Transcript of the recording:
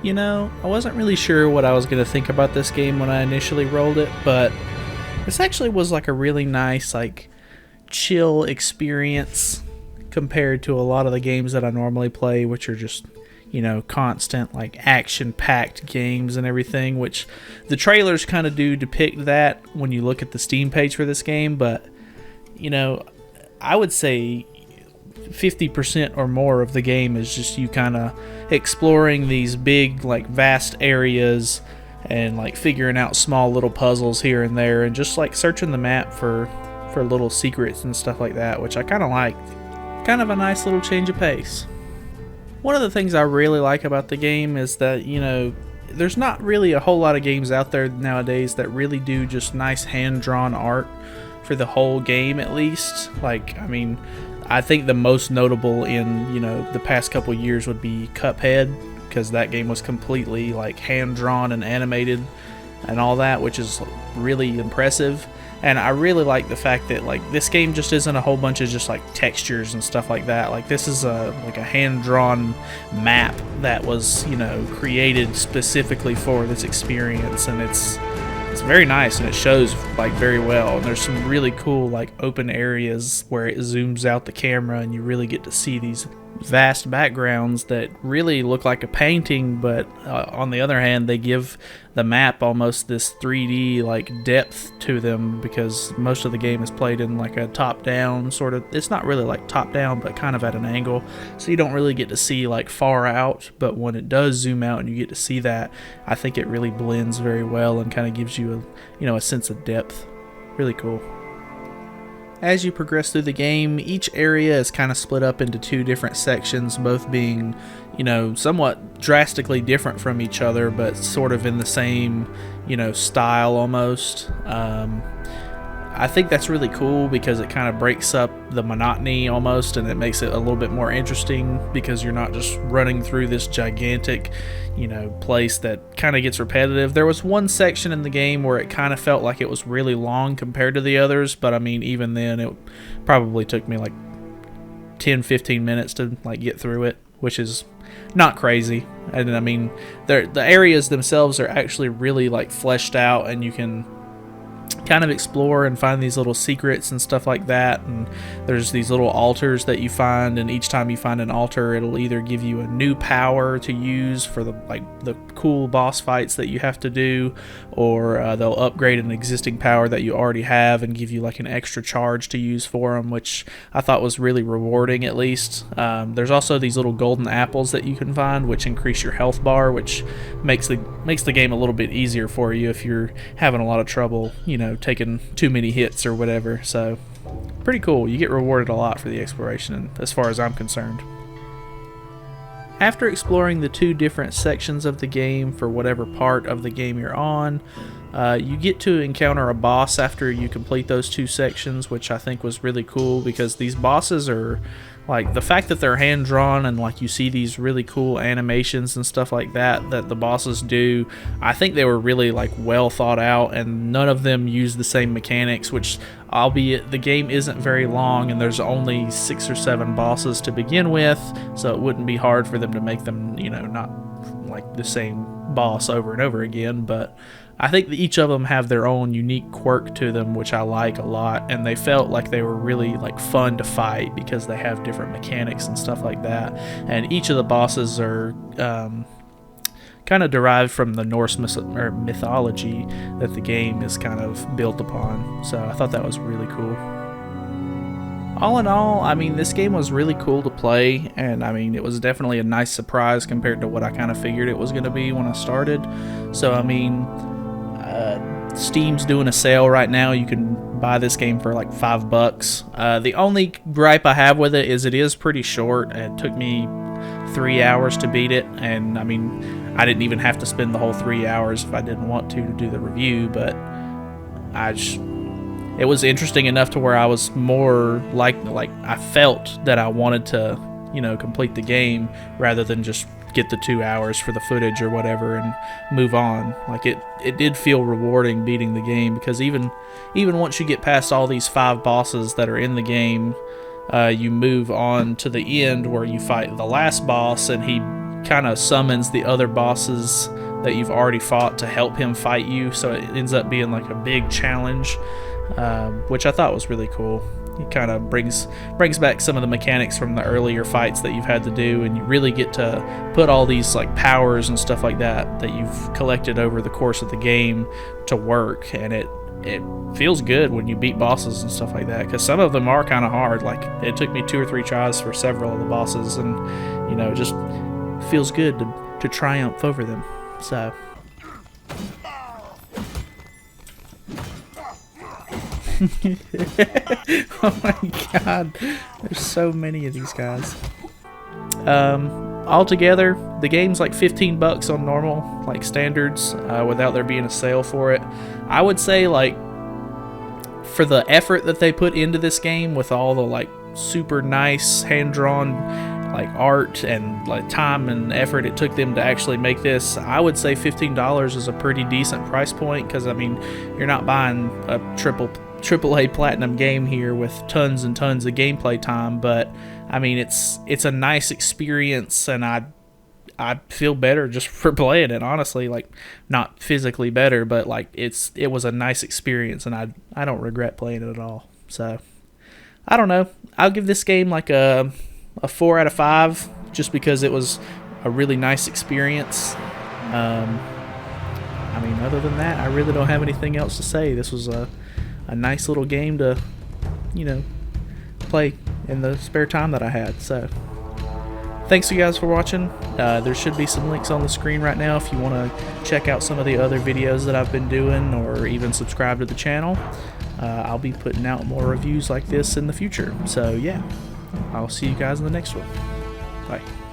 I wasn't really sure what I was going to think about this game when I initially rolled it, but this actually was like a really nice, like, chill experience compared to a lot of the games that I normally play, which are just, constant, like, action packed games and everything, which the trailers kind of do depict that when you look at the Steam page for this game, but, I would say 50% or more of the game is just you kind of exploring these big, like, vast areas and like figuring out small little puzzles here and there and just like searching the map for little secrets and stuff like that, which I kind of like. Kind of a nice little change of pace. One of the things I really like about the game is that, there's not really a whole lot of games out there nowadays that really do just nice hand-drawn art for the whole game, at least. Like, I mean, I think the most notable in, the past couple years would be Cuphead, because that game was completely, like, hand-drawn and animated and all that, which is really impressive. And I really like the fact that, like, this game just isn't a whole bunch of just like textures and stuff like that. Like, this is a hand-drawn map that was, created specifically for this experience, and it's very nice, and it shows like very well. And there's some really cool like open areas where it zooms out the camera and you really get to see these vast backgrounds that really look like a painting, but on the other hand, they give the map almost this 3D like depth to them, because most of the game is played in like a top-down sort of. It's not really like top-down, but kind of at an angle, so you don't really get to see like far out. But when it does zoom out and you get to see that, I think it really blends very well and kind of gives you a sense of depth. Really cool. As you progress through the game, each area is kind of split up into two different sections, both being, somewhat drastically different from each other, but sort of in the same, style almost. I think that's really cool because it kind of breaks up the monotony almost, and it makes it a little bit more interesting because you're not just running through this gigantic, place that kind of gets repetitive. There was one section in the game where it kind of felt like it was really long compared to the others, but I mean, even then, it probably took me like 10-15 minutes to like get through it, which is not crazy. And I mean, the areas themselves are actually really like fleshed out, and you can kind of explore and find these little secrets and stuff like that. And there's these little altars that you find, and each time you find an altar, it'll either give you a new power to use for the cool boss fights that you have to do, or they'll upgrade an existing power that you already have and give you like an extra charge to use for them, which I thought was really rewarding, at least. There's also these little golden apples that you can find, which increase your health bar, which makes the game a little bit easier for you if you're having a lot of trouble, taking too many hits or whatever. So pretty cool. You get rewarded a lot for the exploration, as far as I'm concerned. After exploring the two different sections of the game for whatever part of the game you're on, you get to encounter a boss after you complete those two sections, which I think was really cool, because these bosses are like, the fact that they're hand drawn and like you see these really cool animations and stuff like that the bosses do, I think they were really like well thought out, and none of them use the same mechanics, which, albeit the game isn't very long and there's only 6 or 7 bosses to begin with, so it wouldn't be hard for them to make them, not like the same boss over and over again. But I think that each of them have their own unique quirk to them, which I like a lot, and they felt like they were really like fun to fight because they have different mechanics and stuff like that. And each of the bosses are kind of derived from the Norse mythology that the game is kind of built upon. So I thought that was really cool. All in all, I mean, this game was really cool to play, and I mean, it was definitely a nice surprise compared to what I kind of figured it was going to be when I started. So I mean, Steam's doing a sale right now. You can buy this game for like $5. The only gripe I have with it is pretty short. It took me 3 hours to beat it, and I mean, I didn't even have to spend the whole 3 hours if I didn't want to do the review, but it was interesting enough to where I was more like I felt that I wanted to, complete the game rather than just get the 2 hours for the footage or whatever and move on. Like, it did feel rewarding beating the game, because even once you get past all these 5 bosses that are in the game, you move on to the end where you fight the last boss, and he kind of summons the other bosses that you've already fought to help him fight you, so it ends up being like a big challenge, which I thought was really cool. It kind of brings back some of the mechanics from the earlier fights that you've had to do, and you really get to put all these like powers and stuff like that you've collected over the course of the game to work, and it feels good when you beat bosses and stuff like that, because some of them are kind of hard. Like, it took me 2 or 3 tries for several of the bosses, and you know, it just feels good to triumph over them. So oh my god, there's so many of these guys. Altogether, the game's like $15 on normal, like standards, without there being a sale for it. I would say, like, for the effort that they put into this game, with all the like super nice hand-drawn like art and like time and effort it took them to actually make this, I would say $15 is a pretty decent price point, because I mean, you're not buying a AAA platinum game here with tons and tons of gameplay time, but I mean, it's a nice experience, and I feel better just for playing it, honestly. Like, not physically better, but like it was a nice experience, and I don't regret playing it at all. So I don't know, I'll give this game like a 4 out of 5, just because it was a really nice experience. I mean, other than that, I really don't have anything else to say. This was a nice little game to, you know, play in the spare time that I had. So thanks you guys for watching. There should be some links on the screen right now if you want to check out some of the other videos that I've been doing, or even subscribe to the channel. I'll be putting out more reviews like this in the future. So yeah, I'll see you guys in the next one. Bye.